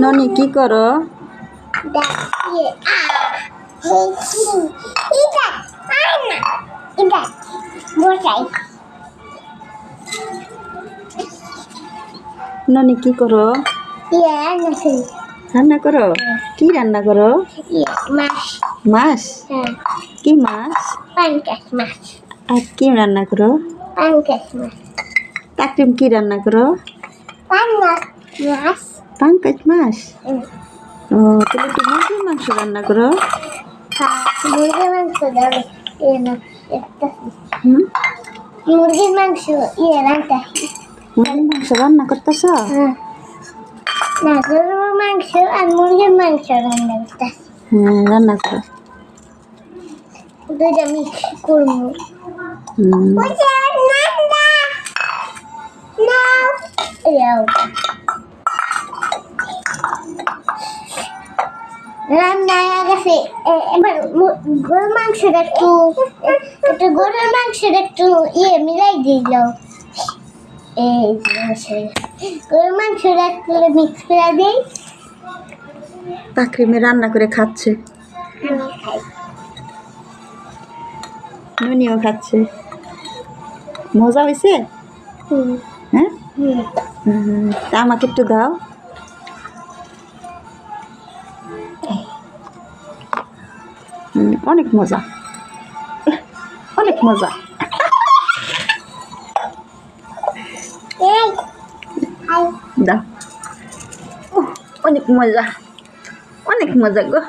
ননি কি করো? ননি কি করো? রান্না করো? কি রান্না করো? মাছ? কি মাছ? আর কি রান্না করো? তাকরিম কি রান্না করো? পাঙ্কাশ মাছ। ও তুমি তো মুরগির মাংস রান্না করো? মুরগির মাংস মুরগির মাংস রান্না করতেছ? না, গরুর মাংস আর মুরগির মাংস রান্না করতেছি। রান্না করো। দুইটা মিক্স করবো। রান্না হয়ে গেছে। এবার গরুর মাংসটা একটু মিলাই দিল। এই গরুর মাংসটা একটু মিক্স করে দিই। তাকরিমে রান্না করে খাচ্ছে, ননিও খাচ্ছে। মজা হয়েছে? হ্যাঁ, তা আমাকে একটু দাও। অনেক মজা, অনেক মজা। দাও। অনেক মজা, অনেক মজা গো।